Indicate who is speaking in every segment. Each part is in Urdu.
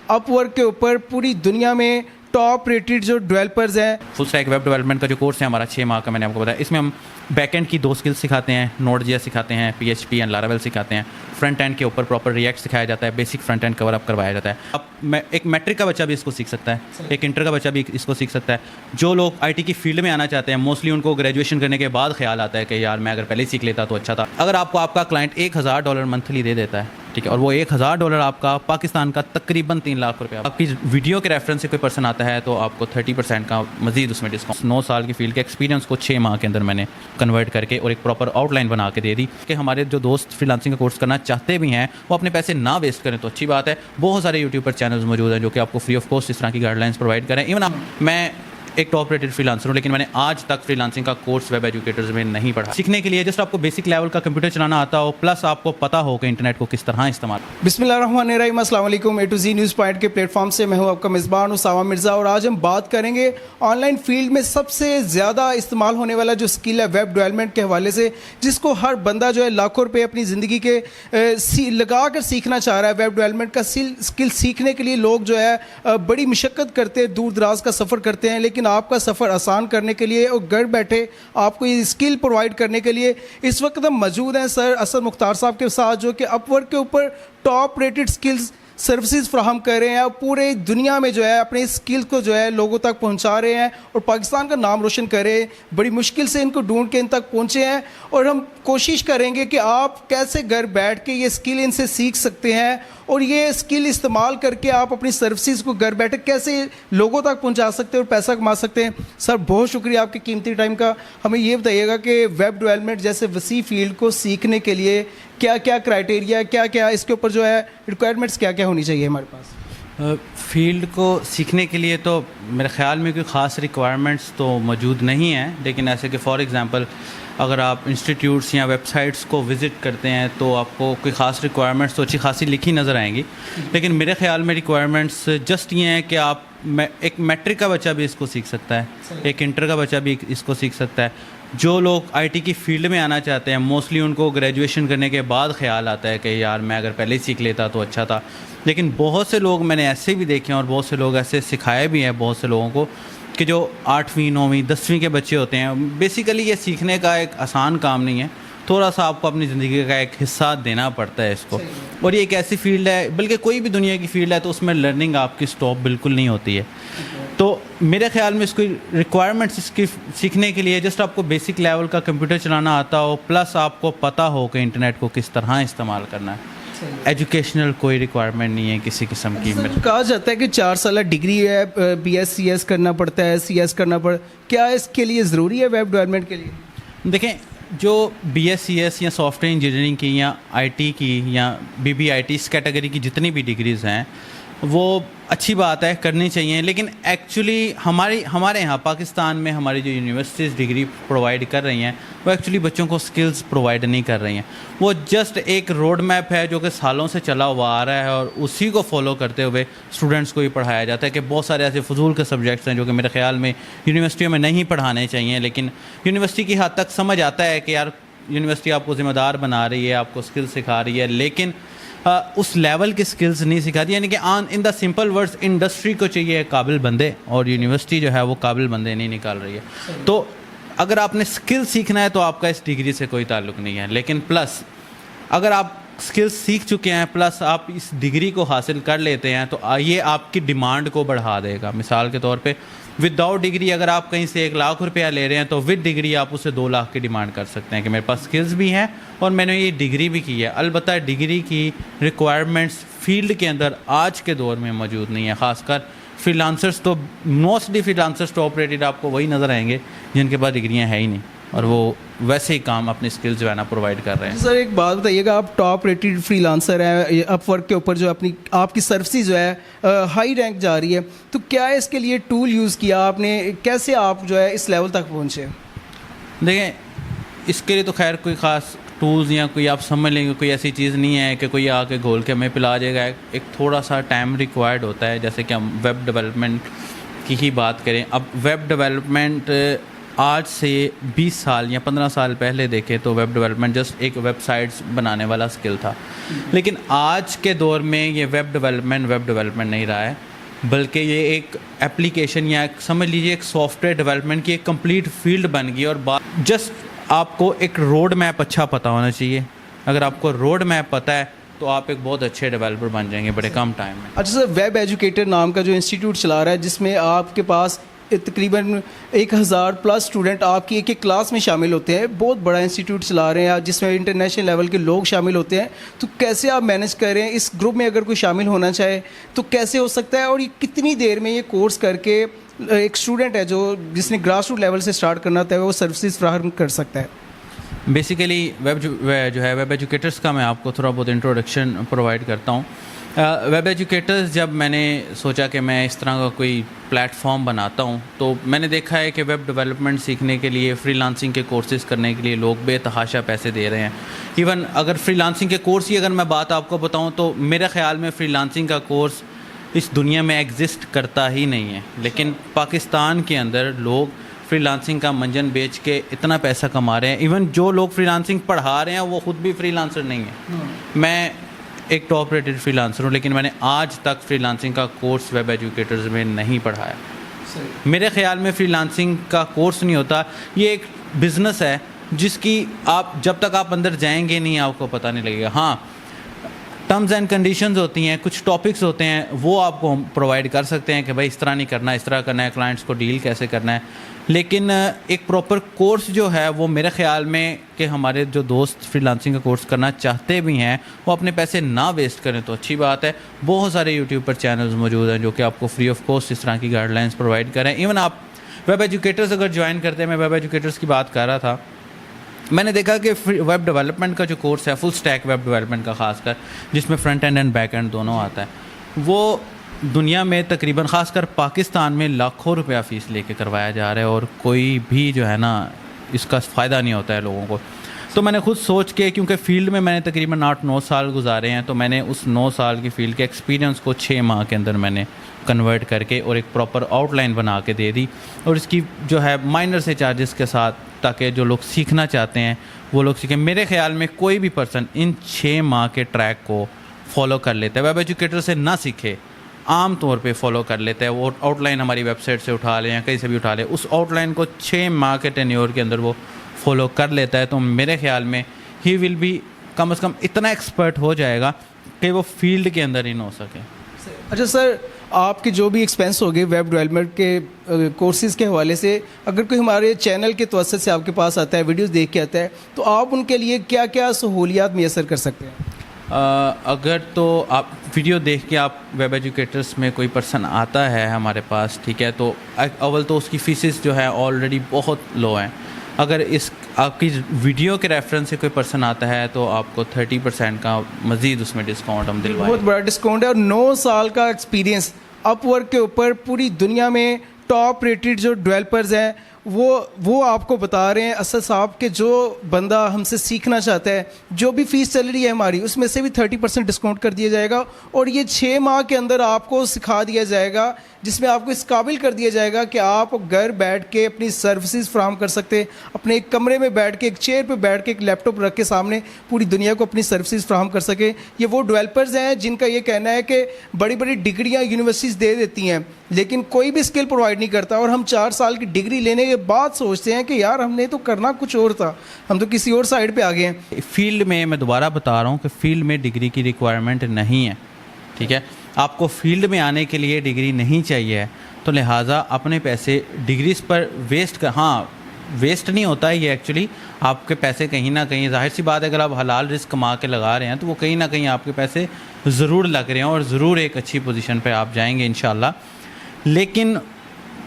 Speaker 1: اپ ورک کے اوپر پوری دنیا میں ٹاپ ریٹڈ جو ڈیولپرز ہیں.
Speaker 2: فل اسٹیک ویب ڈیولپمنٹ کا جو کورس ہے ہمارا 6 ماہ کا، میں نے آپ کو بتایا، اس میں ہم بیک اینڈ کی 2 اسکلس سکھاتے ہیں، نوڈ جی ایس سکھاتے ہیں، پی ایچ پی اینڈ لاراویل سکھاتے ہیں. فرنٹ اینڈ کے اوپر پراپر ریئیکٹ سکھایا جاتا ہے، بیسک فرنٹ اینڈ کور اپ کروایا جاتا ہے. اب ایک میٹرک کا بچہ بھی اس کو سیکھ سکتا ہے، ایک انٹر کا بچہ بھی اس کو سیکھ سکتا ہے. جو لوگ آئی ٹی کی فیلڈ میں آنا چاہتے ہیں، موسٹلی ان کو گریجویشن کرنے کے بعد خیال آتا ہے کہ یار میں اگر پہلے ہی سیکھ لیتا تو اچھا تھا. اگر آپ کو آپ کا کلائنٹ $1,000 منتھلی دے دیتا ہے، ٹھیک ہے، اور وہ $1,000 آپ کا پاکستان کا تقریباً 3 لاکھ روپے آپ کی ویڈیو کے ریفرنس سے کوئی پرسن آتا ہے تو آپ کو 30% کا مزید اس میں ڈسکاؤنٹ. 9 سال کی فیلڈ کے ایکسپیرینس کو 6 ماہ کے اندر میں نے کنورٹ کر کے اور ایک پراپر آؤٹ لائن بنا کے دے دی کہ ہمارے جو دوست فری لانسنگ کا کورس کرنا چاہتے بھی ہیں وہ اپنے پیسے نہ ویسٹ کریں تو اچھی بات ہے. بہت سارے یوٹیوب پر چینلز موجود ہیں جو کہ آپ کو فری آف کاسٹ اس طرح کی گائیڈ لائنس پرووائڈ کریں. ایون میں ایک ٹاپ ریٹڈ فری لانسر ہوں لیکن میں نے آج تک فری لانسنگ کا کورس ویب ایجوکیٹرز میں نہیں پڑھا. سیکھنے کے لیے جسٹ آپ کو بیسک لیول کا کمپیوٹر چلانا آتا ہو، پلس آپ کو پتہ ہو کہ انٹرنیٹ کو کس طرح استعمال.
Speaker 1: بسم اللہ الرحمن الرحیم. السلام علیکم. اے ٹو زی نیوز پوائنٹ کے پلیٹ فارم سے میں ہوں آپ کا میزبان اسامہ مرزا، اور آج ہم بات کریں گے آن لائن فیلڈ میں سب سے زیادہ استعمال ہونے والا جو اسکل ہے ویب ڈیولپمنٹ کے حوالے سے، جس کو ہر بندہ جو ہے لاکھوں روپے اپنی زندگی کے لگا کر سیکھنا چاہ رہا ہے. ویب ڈیولپمنٹ کا اسکل سیکھنے کے لیے لوگ جو ہے بڑی مشقت کرتے ہیں، دور دراز کا سفر کرتے ہیں، لیکن آپ کا سفر آسان کرنے کے لیے اور گھر بیٹھے آپ کو یہ اسکل پرووائڈ کرنے کے لیے اس وقت ہم موجود ہیں سر اسد مختار صاحب کے ساتھ، جو کہ اپ ورک کے اوپر ٹاپ ریٹڈ اسکلز سروسز فراہم کر رہے ہیں اور پورے دنیا میں جو ہے اپنے اسکل کو جو ہے لوگوں تک پہنچا رہے ہیں اور پاکستان کا نام روشن کر رہے ہیں. بڑی مشکل سے ان کو ڈھونڈ کے ان تک پہنچے ہیں اور ہم کوشش کریں گے کہ آپ کیسے گھر بیٹھ کے یہ اسکل ان سے سیکھ سکتے ہیں اور یہ اسکل استعمال کر کے آپ اپنی سروسز کو گھر بیٹھے کیسے لوگوں تک پہنچا سکتے ہیں اور پیسہ کما سکتے ہیں. سر بہت شکریہ آپ کے قیمتی ٹائم کا. ہمیں یہ بتائیے گا کہ ویب ڈیولپمنٹ جیسے وسیع فیلڈ کو سیکھنے کے لیے کیا کیا کرائٹیریا، کیا کیا اس کے اوپر جو ہے ریکوائرمنٹس کیا کیا ہونی چاہیے ہمارے پاس؟
Speaker 2: فیلڈ کو سیکھنے کے لیے تو میرے خیال میں کوئی خاص ریکوائرمنٹس تو موجود نہیں ہیں، لیکن ایسے کہ فار ایگزامپل اگر آپ انسٹیٹیوٹس یا ویب سائٹس کو وزٹ کرتے ہیں تو آپ کو کوئی خاص ریکوائرمنٹس تو اچھی خاصی لکھی نظر آئیں گی. لیکن میرے خیال میں ریکوائرمنٹس جسٹ یہ ہیں کہ آپ ایک میٹرک کا بچہ بھی اس کو سیکھ سکتا ہے، ایک انٹر کا بچہ بھی اس کو سیکھ سکتا ہے. جو لوگ آئی ٹی کی فیلڈ میں آنا چاہتے ہیں، موسٹلی ان کو گریجویشن کرنے کے بعد خیال آتا ہے کہ یار میں اگر پہلے ہی سیکھ لیتا تو اچھا تھا. لیکن بہت سے لوگ میں نے ایسے بھی دیکھے ہیں اور بہت سے لوگ ایسے سکھائے بھی ہیں بہت سے لوگوں کو کہ جو 8ویں 9ویں 10ویں کے بچے ہوتے ہیں. بیسیکلی یہ سیکھنے کا ایک آسان کام نہیں ہے، تھوڑا سا آپ کو اپنی زندگی کا ایک حصہ دینا پڑتا ہے اس کو. اور یہ ایک ایسی فیلڈ ہے، بلکہ کوئی بھی دنیا کی فیلڈ ہے تو اس میں لرننگ آپ کی سٹاپ بالکل نہیں ہوتی ہے. تو میرے خیال میں اس کو ریکوائرمنٹس اس کی سیکھنے کے لیے جسٹ آپ کو بیسک لیول کا کمپیوٹر چلانا آتا ہو، پلس آپ کو پتہ ہو کہ انٹرنیٹ کو کس طرح استعمال کرنا ہے. ایجوکیشنل کوئی ریکوائرمنٹ نہیں ہے کسی قسم کی.
Speaker 1: کہا جاتا ہے کہ 4 سالہ ڈگری ہے، BS CS کرنا پڑتا ہے، CS کرنا کیا اس کے لیے ضروری ہے ویب ڈیولپمنٹ کے لیے؟
Speaker 2: دیکھیں، جو BS CS یا سافٹ ویئر انجینئرنگ کی یا IT کی یا BBIT اس کیٹیگری کی جتنی بھی ڈگریز ہیں وہ اچھی بات ہے، کرنی چاہیے. لیکن ایکچولی ہمارے یہاں پاکستان میں ہماری جو یونیورسٹیز ڈگری پرووائڈ کر رہی ہیں وہ ایکچولی بچوں کو سکلز پرووائڈ نہیں کر رہی ہیں. وہ جسٹ ایک روڈ میپ ہے جو کہ سالوں سے چلا ہوا آ رہا ہے اور اسی کو فالو کرتے ہوئے اسٹوڈنٹس کو ہی پڑھایا جاتا ہے. کہ بہت سارے ایسے فضول کے سبجیکٹس ہیں جو کہ میرے خیال میں یونیورسٹیوں میں نہیں پڑھانے چاہیے، لیکن یونیورسٹی کی حد تک سمجھ آتا ہے کہ یار یونیورسٹی آپ کو ذمہ دار بنا رہی ہے، آپ کو سکل سکھا رہی ہے، لیکن اس لیول کے سکلز نہیں سکھاتی. یعنی کہ ان دا سمپل ورڈز انڈسٹری کو چاہیے قابل بندے اور یونیورسٹی جو ہے وہ قابل بندے نہیں نکال رہی ہے. تو اگر آپ نے سکل سیکھنا ہے تو آپ کا اس ڈگری سے کوئی تعلق نہیں ہے. لیکن پلس اگر آپ سکل سیکھ چکے ہیں پلس آپ اس ڈگری کو حاصل کر لیتے ہیں تو یہ آپ کی ڈیمانڈ کو بڑھا دے گا. مثال کے طور پہ ود آؤٹ ڈگری اگر آپ کہیں سے 1 لاکھ روپیہ لے رہے ہیں تو ود ڈگری آپ اسے 2 لاکھ کی ڈیمانڈ کر سکتے ہیں کہ میرے پاس سکلز بھی ہیں اور میں نے یہ ڈگری بھی کی ہے. البتہ ڈگری کی ریکوائرمنٹس فیلڈ کے اندر آج کے دور میں موجود نہیں ہے. خاص کر فری لانسرس تو mostly free lancers top rated آپ کو وہی نظر آئیں گے جن کے پاس ڈگریاں ہیں ہی نہیں اور وہ ویسے ہی کام اپنے اسکلز جو ہے نا پرووائڈ کر رہے ہیں.
Speaker 1: سر ایک بات بتائیے گا، آپ ٹاپ ریٹڈ فری لانسر ہیں، اپ ورک کے اوپر جو آپ کی سروسز جو ہے ہائی رینک جا رہی ہے، تو کیا اس کے لیے ٹول یوز کیا آپ نے؟ کیسے آپ جو ہے اس لیول تک پہنچے؟
Speaker 2: دیکھیں، اس کے لیے تو خیر کوئی خاص ٹولز یا کوئی آپ سمجھ لیں گے کوئی ایسی چیز نہیں ہے کہ کوئی آ کے گھول کے ہمیں پلا جائے گا. ایک تھوڑا سا ٹائم ریکوائرڈ ہوتا ہے. جیسے کہ ہم ویب ڈیولپمنٹ کی ہی بات کریں، اب ویب ڈیولپمنٹ آج سے 20 سال یا 15 سال پہلے دیکھیں تو ویب ڈیولپمنٹ جسٹ ایک ویب سائٹس بنانے والا اسکل تھا، لیکن آج کے دور میں یہ ویب ڈیولپمنٹ نہیں رہا ہے، بلکہ یہ ایک اپلیکیشن یا سمجھ لیجیے ایک سافٹ ویئر ڈیولپمنٹ کی ایک کمپلیٹ فیلڈ بن گئی. اور جسٹ آپ کو ایک روڈ میپ اچھا پتہ ہونا چاہیے. اگر آپ کو روڈ میپ پتہ ہے تو آپ ایک بہت اچھے ڈیولپر بن جائیں گے بڑے کم ٹائم میں.
Speaker 1: اچھا سر، ویب ایجوکیٹر نام کا جو انسٹیٹیوٹ چلا رہا ہے جس میں آپ کے پاس تقریباً 1000 پلس اسٹوڈنٹ آپ کی ایک ایک کلاس میں شامل ہوتے ہیں، بہت بڑا انسٹیٹیوٹ چلا رہے ہیں جس میں انٹرنیشنل لیول کے لوگ شامل ہوتے ہیں، تو کیسے آپ مینیج کر رہے ہیں اس گروپ میں؟ اگر کوئی شامل ہونا چاہے تو کیسے ہو سکتا ہے؟ اور یہ کتنی دیر میں یہ کورس کر کے ایک اسٹوڈنٹ ہے جس نے گراس روٹ لیول سے اسٹارٹ کرنا ہوتا ہے وہ سروسز فراہم کر سکتا ہے؟
Speaker 2: بیسیکلی ویب ایجوکیٹرس کا میں آپ کو تھوڑا بہت انٹروڈکشن پرووائڈ کرتا ہوں. ویب ایجوکیٹرز جب میں نے سوچا کہ میں اس طرح کا کوئی پلیٹ فارم بناتا ہوں تو میں نے دیکھا ہے کہ ویب ڈیولپمنٹ سیکھنے کے لیے فری لانسنگ کے کورسز کرنے کے لیے لوگ بے تحاشا پیسے دے رہے ہیں. ایون اگر فری لانسنگ کے کورس کی اگر میں بات آپ کو بتاؤں تو میرے خیال میں فری لانسنگ کا کورس اس دنیا میں ایگزسٹ کرتا ہی نہیں ہے، لیکن پاکستان کے اندر لوگ فری لانسنگ کا منجن بیچ کے اتنا پیسہ کما رہے ہیں. ایون جو لوگ فری لانسنگ پڑھا رہے ہیں وہ خود بھی فری لانسر نہیں ہیں. میں ایک ٹاپ ریٹڈ فری لانسر ہوں، لیکن میں نے آج تک فری لانسنگ کا کورس ویب ایجوکیٹرز میں نہیں پڑھایا. میرے خیال میں فری لانسنگ کا کورس نہیں ہوتا، یہ ایک بزنس ہے جس کی آپ جب تک آپ اندر جائیں گے نہیں آپ کو پتہ نہیں لگے گا. ہاں، ٹرمز اینڈ کنڈیشنز ہوتی ہیں، کچھ ٹاپکس ہوتے ہیں وہ آپ کو ہم پرووائڈ کر سکتے ہیں کہ بھائی اس طرح نہیں کرنا، اس طرح کرنا ہے، کلائنٹس کو ڈیل کیسے کرنا ہے. لیکن ایک پراپر کورس جو ہے وہ میرے خیال میں کہ ہمارے جو دوست فری لانسنگ کا کورس کرنا چاہتے بھی ہیں وہ اپنے پیسے نہ ویسٹ کریں تو اچھی بات ہے. بہت سارے یوٹیوب پر چینلز موجود ہیں جو کہ آپ کو فری آف کاسٹ اس طرح کی گائیڈ لائنس پرووائڈ کریں. ایون آپ ویب ایجوکیٹرز اگر جوائن کرتے ہیں، میں ویب ایجوکیٹرز کی بات کر رہا تھا، میں نے دیکھا کہ ویب ڈیولپمنٹ کا جو کورس ہے فل اسٹیک ویب ڈیولپمنٹ کا خاص کر جس میں فرنٹ اینڈ بیک اینڈ دونوں آتا ہے، وہ دنیا میں تقریباً خاص کر پاکستان میں لاکھوں روپیہ فیس لے کے کروایا جا رہا ہے اور کوئی بھی جو ہے نا اس کا فائدہ نہیں ہوتا ہے لوگوں کو. تو میں نے خود سوچ کے، کیونکہ فیلڈ میں نے تقریباً 8-9 سال گزارے ہیں، تو میں نے اس 9 سال کی فیلڈ کے ایکسپیرینس کو 6 ماہ کے اندر میں نے کنورٹ کر کے اور ایک پراپر آؤٹ لائن بنا کے دے دی، اور اس کی جو ہے مائنر سے چارجز کے ساتھ، تاکہ جو لوگ سیکھنا چاہتے ہیں وہ لوگ سیکھیں. میرے خیال میں کوئی بھی پرسن ان 6 ماہ کے ٹریک کو فالو کر لیتا ہے. ویب ایجوکیٹر سے نہ سیکھے، عام طور پہ فالو کر لیتا ہے. وہ آؤٹ لائن ہماری ویب سائٹ سے اٹھا لیں یا کہیں سے بھی اٹھا لیں، اس آؤٹ لائن کو 6 ماہ کے ٹینیور کے اندر وہ فالو کر لیتا ہے، تو میرے خیال میں ہی ول بی کم از کم اتنا ایکسپرٹ ہو جائے گا کہ وہ فیلڈ کے اندر ہی نہ ہو سکے.
Speaker 1: اچھا سر، آپ کے جو بھی ایکسپینس ہوگے ویب ڈیولپمنٹ کے کورسز کے حوالے سے، اگر کوئی ہمارے چینل کے توسط سے آپ کے پاس آتا ہے، ویڈیوز دیکھ کے آتا ہے، تو آپ ان کے لیے کیا کیا سہولیات میسر کر سکتے ہیں؟
Speaker 2: اگر تو آپ ویڈیو دیکھ کے آپ ویب ایجوکیٹرس میں کوئی پرسن آتا ہے ہمارے پاس، ٹھیک ہے، تو اول تو اس کی فیسز جو ہے آلریڈی بہت لو ہیں. اگر اس آپ کی ویڈیو کے ریفرنس سے کوئی پرسن آتا ہے تو آپ کو 30% کا مزید اس میں ڈسکاؤنٹ ہم دلوائیں.
Speaker 1: بہت بڑا ڈسکاؤنٹ ہے، اور 9 سال کا ایکسپیرینس اپ ورک کے اوپر پوری دنیا میں ٹاپ ریٹڈ جو ڈیولپرز ہیں وہ آپ کو بتا رہے ہیں اسد صاحب کہ جو بندہ ہم سے سیکھنا چاہتا ہے، جو بھی فیس چل رہی ہے ہماری اس میں سے بھی 30% ڈسکاؤنٹ کر دیا جائے گا، اور یہ 6 ماہ کے اندر آپ کو سکھا دیا جائے گا، جس میں آپ کو اس قابل کر دیا جائے گا کہ آپ گھر بیٹھ کے اپنی سروسز فراہم کر سکتے، اپنے ایک کمرے میں بیٹھ کے، ایک چیئر پہ بیٹھ کے، ایک لیپ ٹاپ رکھ کے سامنے پوری دنیا کو اپنی سروسز فراہم کر سکے. یہ وہ ڈیولپرز ہیں جن کا یہ کہنا ہے کہ بڑی بڑی ڈگریاں یونیورسٹیز دے دیتی ہیں لیکن کوئی بھی اسکل پرووائڈ نہیں کرتا، اور ہم 4 سال کی ڈگری لینے کے بعد سوچتے ہیں کہ یار ہم نے تو کرنا کچھ اور تھا، ہم تو کسی اور سائڈ پہ آ گئے ہیں.
Speaker 2: فیلڈ میں دوبارہ بتا رہا ہوں کہ فیلڈ میں ڈگری کی ریکوائرمنٹ نہیں ہے، ٹھیک ہے. آپ کو فیلڈ میں آنے کے لیے ڈگری نہیں چاہیے، تو لہٰذا اپنے پیسے ڈگریز پر ویسٹ نہیں ہوتا ہے. یہ ایکچولی آپ کے پیسے کہیں نہ کہیں، ظاہر سی بات ہے، اگر آپ حلال رزق کما کے لگا رہے ہیں تو وہ کہیں نہ کہیں آپ کے پیسے ضرور لگ رہے ہیں اور ضرور ایک اچھی پوزیشن پہ آپ جائیں گے انشاءاللہ. لیکن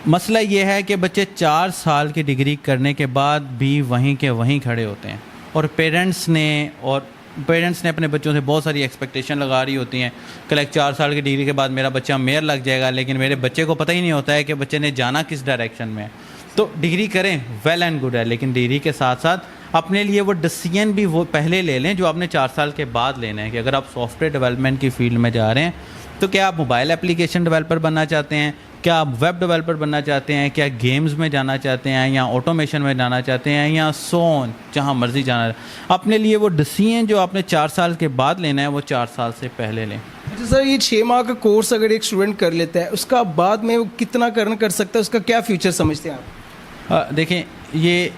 Speaker 2: مسئلہ یہ ہے کہ بچے 4 سال کی ڈگری کرنے کے بعد بھی وہیں کے وہیں کھڑے ہوتے ہیں، اور پیرنٹس نے اپنے بچوں سے بہت ساری ایکسپیکٹیشن لگا رہی ہوتی ہیں کہ لائک 4 سال کی ڈگری کے بعد میرا بچہ میئر لگ جائے گا، لیکن میرے بچے کو پتہ ہی نہیں ہوتا ہے کہ بچے نے جانا کس ڈائریکشن میں ہے. تو ڈگری کریں، ویل اینڈ گڈ ہے، لیکن ڈگری کے ساتھ ساتھ اپنے لیے وہ ڈیسیژن بھی وہ پہلے لے لیں جو آپ نے 4 سال کے بعد لینا ہے. کہ اگر آپ سافٹ ویئر ڈیولپمنٹ کی فیلڈ میں جا رہے ہیں تو کیا آپ موبائل اپلیکیشن ڈیولپر بننا چاہتے ہیں, کیا آپ ویب ڈیولپر بننا چاہتے ہیں, کیا گیمز میں جانا چاہتے ہیں, یا آٹومیشن میں جانا چاہتے ہیں, یا سون جہاں مرضی جانا, اپنے لیے وہ ڈیسیژن جو آپ نے 4 سال کے بعد لینا ہے وہ 4 سال سے پہلے لیں.
Speaker 1: اچھا سر, یہ 6 ماہ کا کورس اگر ایک اسٹوڈنٹ کر لیتا ہے, اس کا بعد میں وہ کتنا کر سکتا ہے, اس کا کیا فیوچر سمجھتے ہیں آپ؟
Speaker 2: دیکھیں, یہ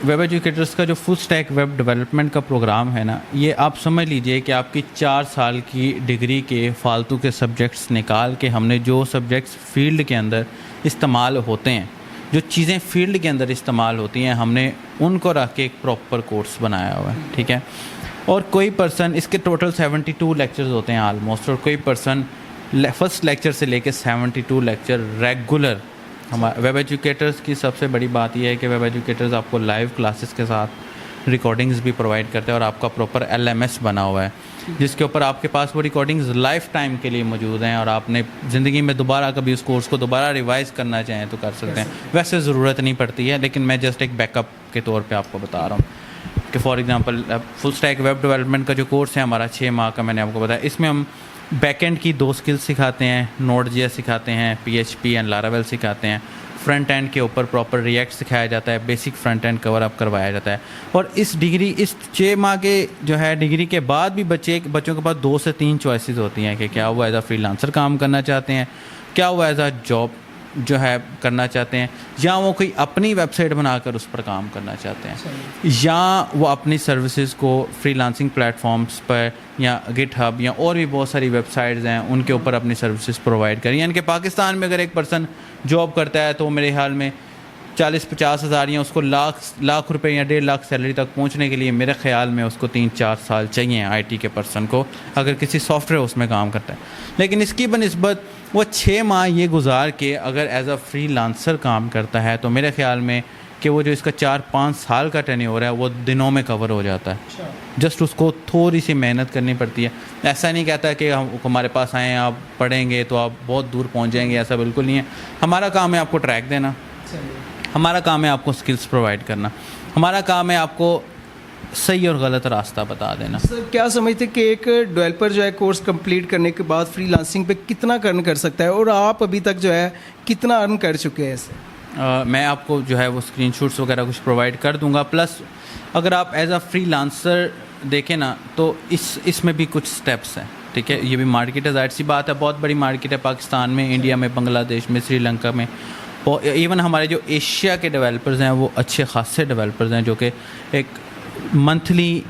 Speaker 2: ویب ایجوکیٹرس کا جو فل اسٹیک ویب ڈیولپمنٹ کا پروگرام ہے نا, یہ آپ سمجھ لیجئے کہ آپ کی 4 سال کی ڈگری کے فالتو کے سبجیکٹس نکال کے ہم نے جو سبجیکٹس فیلڈ کے اندر استعمال ہوتے ہیں, جو چیزیں فیلڈ کے اندر استعمال ہوتی ہیں, ہم نے ان کو رکھ کے ایک پراپر کورس بنایا ہوا ہے. ٹھیک ہے, اور کوئی پرسن, اس کے ٹوٹل 72 لیکچرز ہوتے ہیں آلموسٹ, اور کوئی پرسن فرسٹ لیکچر سے لے کے 72 لیکچر ریگولر. ہمارے ویب ایجوکیٹرز کی سب سے بڑی بات یہ ہے کہ ویب ایجوکیٹرز آپ کو لائیو کلاسز کے ساتھ ریکارڈنگز بھی پرووائڈ کرتے ہیں, اور آپ کا پراپر LMS بنا ہوا ہے جس کے اوپر آپ کے پاس وہ ریکارڈنگز لائف ٹائم کے لیے موجود ہیں, اور آپ نے زندگی میں دوبارہ کبھی اس کورس کو دوبارہ ریوائز کرنا چاہیں تو کر سکتے ہیں. ویسے ضرورت نہیں پڑتی ہے, لیکن میں جسٹ ایک بیک اپ کے طور پہ آپ کو بتا رہا ہوں کہ for example full stack web development کا جو کورس ہے ہمارا 6 ماہ کا, میں نے آپ کو بتایا, اس میں ہم بیک اینڈ کی 2 اسکلس سکھاتے ہیں, Node.js سکھاتے ہیں, PHP اینڈ Laravel سکھاتے ہیں, فرنٹ اینڈ کے اوپر پراپر ریئیکٹ سکھایا جاتا ہے, بیسک فرنٹ اینڈ کور اپ کروایا جاتا ہے. اور اس 6 ماہ کے جو ہے ڈگری کے بعد بھی بچوں کے پاس 2 سے 3 چوائسیز ہوتی ہیں کہ کیا وہ ایز اے فری لانسر کام کرنا چاہتے ہیں, کیا وہ ایز اے جاب جو ہے کرنا چاہتے ہیں, یا وہ کوئی اپنی ویب سائٹ بنا کر اس پر کام کرنا چاہتے ہیں, یا وہ اپنی سروسز کو فری لانسنگ پلیٹ فارمز پر یا گٹ ہب یا اور بھی بہت ساری ویب سائٹز ہیں ان کے اوپر اپنی سروسز پرووائڈ کریں. یعنی کہ پاکستان میں اگر ایک پرسن جاب کرتا ہے تو میرے خیال میں 40-50 ہزار یا اس کو لاکھ روپے یا 1.5 لاکھ سیلری تک پہنچنے کے لیے میرے خیال میں اس کو 3-4 سال چاہیے IT کے پرسن کو, اگر کسی سافٹ ویئر اس میں کام کرتا ہے. لیکن اس کی بنسبت وہ 6 ماہ یہ گزار کے اگر ایز اے فری لانسر کام کرتا ہے تو میرے خیال میں کہ وہ جو اس کا 4-5 سال کا ٹینیور ہے وہ دنوں میں کور ہو جاتا ہے. جسٹ اس کو تھوڑی سی محنت کرنی پڑتی ہے. ایسا نہیں کہتا کہ ہمارے پاس آئیں آپ پڑھیں گے تو آپ بہت دور پہنچ جائیں گے, ایسا بالکل نہیں ہے. ہمارا کام ہے آپ کو ٹریک دینا, ہمارا کام ہے آپ کو سکلز پرووائڈ کرنا, ہمارا کام ہے آپ کو صحیح اور غلط راستہ بتا دینا.
Speaker 1: سر کیا سمجھتے کہ ایک ڈیولپر جو ہے کورس کمپلیٹ کرنے کے بعد فری لانسنگ پہ کتنا ارن کر سکتا ہے, اور آپ ابھی تک جو ہے کتنا ارن کر چکے ہیں اس سے؟
Speaker 2: میں آپ کو جو ہے وہ اسکرین شاٹس وغیرہ کچھ پرووائڈ کر دوں گا. پلس اگر آپ ایز اے فری لانسر دیکھیں نا تو اس میں بھی کچھ سٹیپس ہیں. ٹھیک ہے, یہ بھی مارکیٹ ہے, ظاہر سی بات ہے, بہت بڑی مارکیٹ ہے پاکستان میں, انڈیا میں, بنگلہ دیش میں, سری لنکا میں, ایون ہمارے جو ایشیا کے ڈیولپرز ہیں وہ اچھے خاصے ڈیولپرز ہیں جو کہ ایک منتھلی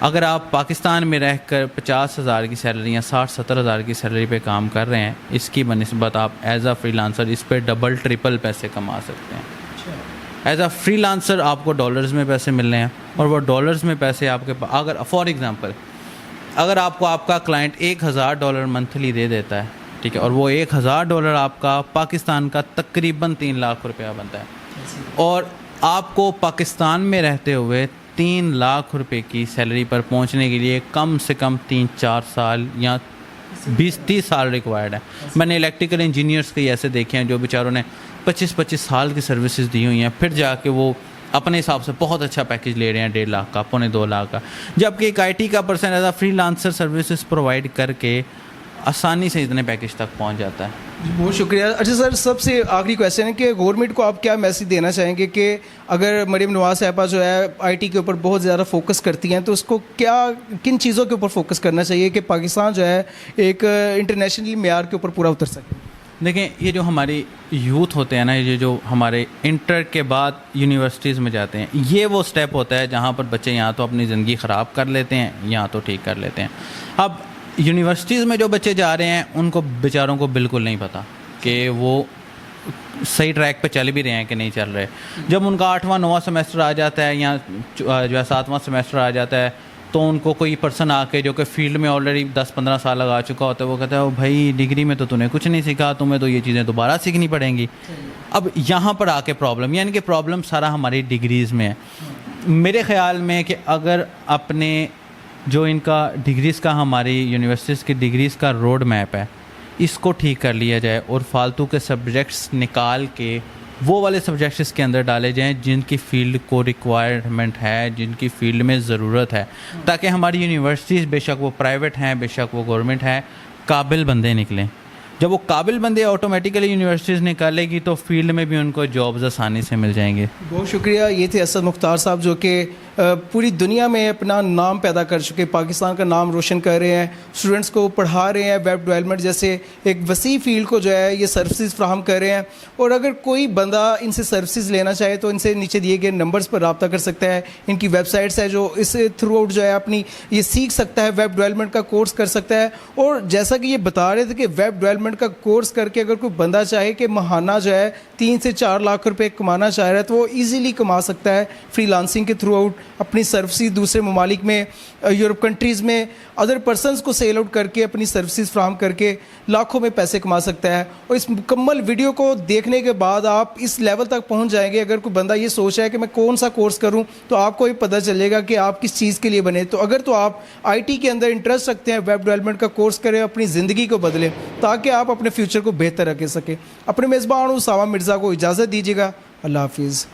Speaker 2: اگر آپ پاکستان میں رہ کر 50,000 کی سیلری یا 60-70 ہزار کی سیلری پہ کام کر رہے ہیں, اس کی بنسبت آپ ایز اے فری لانسر اس پہ ڈبل ٹرپل پیسے کما سکتے ہیں. ایز اے فری لانسر آپ کو ڈالرز میں پیسے مل رہے ہیں, اور وہ ڈالرز میں پیسے آپ کے اگر فار ایگزامپل اگر آپ کو آپ کا کلائنٹ $1,000 منتھلی دے دیتا ہے, ٹھیک ہے, اور وہ $1,000 آپ کا پاکستان کا تقریباً 3 لاکھ روپیہ بنتا ہے, اور آپ کو پاکستان میں رہتے ہوئے 3 لاکھ روپے کی سیلری پر پہنچنے کے لیے کم سے کم 3-4 سال یا 20-30 سال ریکوائرڈ ہے. میں نے الیکٹریکل انجینئرس کے ایسے دیکھے ہیں جو بیچاروں نے 25-25 سال کی سروسز دی ہوئی ہیں, پھر جا کے وہ اپنے حساب سے بہت اچھا پیکیج لے رہے ہیں 1.5 لاکھ کا, 2.25 لاکھ کا, جبکہ ایک IT کا person as a free lancer services provide کر کے آسانی سے اتنے پیکیج تک پہنچ جاتا ہے.
Speaker 1: بہت شکریہ. اچھا سر, سب سے آخری کویشچن ہے کہ گورنمنٹ کو آپ کیا میسیج دینا چاہیں گے کہ اگر مریم نواز صاحبہ جو ہے IT کے اوپر بہت زیادہ فوکس کرتی ہیں تو اس کو کن چیزوں کے اوپر فوکس کرنا چاہیے کہ پاکستان جو ہے ایک انٹرنیشنلی معیار کے اوپر پورا اتر سکے؟
Speaker 2: دیکھیں, یہ جو ہماری یوتھ ہوتے ہیں نا, یہ جو ہمارے انٹر کے بعد یونیورسٹیز میں جاتے ہیں, یہ وہ سٹیپ ہوتا ہے جہاں پر بچے یہاں تو اپنی زندگی خراب کر لیتے ہیں, یہاں تو ٹھیک کر لیتے ہیں. اب یونیورسٹیز میں جو بچے جا رہے ہیں ان کو بیچاروں کو بالکل نہیں پتہ کہ وہ صحیح ٹریک پہ چل بھی رہے ہیں کہ نہیں چل رہے. جب ان کا 8واں-9واں سیمیسٹر آ جاتا ہے یا جو ہے 7واں سیمیسٹر آ جاتا ہے تو ان کو کوئی پرسن آ کے جو کہ فیلڈ میں آلریڈی 10-15 سال لگا چکا ہوتا ہے وہ کہتا ہے بھائی ڈگری میں تو نے کچھ نہیں سیکھا, تمہیں تو یہ چیزیں دوبارہ سیکھنی پڑیں گی. اب یہاں پر آ کے پرابلم, یعنی کہ پرابلم سارا ہماری ڈگریز میں ہے. میرے خیال میں کہ اگر اپنے جو ان کا ڈگریز کا ہماری یونیورسٹیز کی ڈگریز کا روڈ میپ ہے اس کو ٹھیک کر لیا جائے, اور فالتو کے سبجیکٹس نکال کے وہ والے سبجیکٹس اس کے اندر ڈالے جائیں جن کی فیلڈ کو ریکوائرمنٹ ہے, جن کی فیلڈ میں ضرورت ہے, تاکہ ہماری یونیورسٹیز بے شک وہ پرائیویٹ ہیں بے شک وہ گورنمنٹ ہیں قابل بندے نکلیں. جب وہ قابل بندے آٹومیٹیکلی یونیورسٹیز نکالے گی تو فیلڈ میں بھی ان کو جابز آسانی سے مل جائیں گے.
Speaker 1: بہت شکریہ. یہ تھے اسد مختار صاحب جو کہ پوری دنیا میں اپنا نام پیدا کر چکے, پاکستان کا نام روشن کر رہے ہیں, اسٹوڈنٹس کو پڑھا رہے ہیں, ویب ڈیولپمنٹ جیسے ایک وسیع فیلڈ کو جو ہے یہ سروسز فراہم کر رہے ہیں. اور اگر کوئی بندہ ان سے سروسز لینا چاہے تو ان سے نیچے دیے گئے نمبرز پر رابطہ کر سکتا ہے. ان کی ویب سائٹس ہے جو اس تھرو آؤٹ جو ہے اپنی یہ سیکھ سکتا ہے, ویب ڈیولپمنٹ کا کورس کر سکتا ہے. اور جیسا کہ یہ بتا رہے تھے کہ ویب ڈیولپمنٹ کا کورس کر کے اگر کوئی بندہ چاہے کہ ماہانہ جو ہے 3 سے 4 لاکھ روپے کمانا چاہ رہا ہے تو وہ ایزیلی کما سکتا ہے فری لانسنگ کے تھرو آؤٹ. اپنی سروسز دوسرے ممالک میں, یورپ کنٹریز میں ادر پرسنز کو سیل آؤٹ کر کے اپنی سروسز فراہم کر کے لاکھوں میں پیسے کما سکتا ہے. اور اس مکمل ویڈیو کو دیکھنے کے بعد آپ اس لیول تک پہنچ جائیں گے. اگر کوئی بندہ یہ سوچ رہا ہے کہ میں کون سا کورس کروں تو آپ کو یہ پتہ چلے گا کہ آپ کس چیز کے لیے بنے. تو اگر تو آپ آئی ٹی کے اندر انٹرسٹ رکھتے ہیں, ویب ڈیولپمنٹ کا کورس کریں, اپنی زندگی کو بدلیں تاکہ آپ اپنے فیوچر کو بہتر رکھ سکیں. اپنے میزبان اسامہ مرزا کو اجازت دیجیے گا. اللہ حافظ.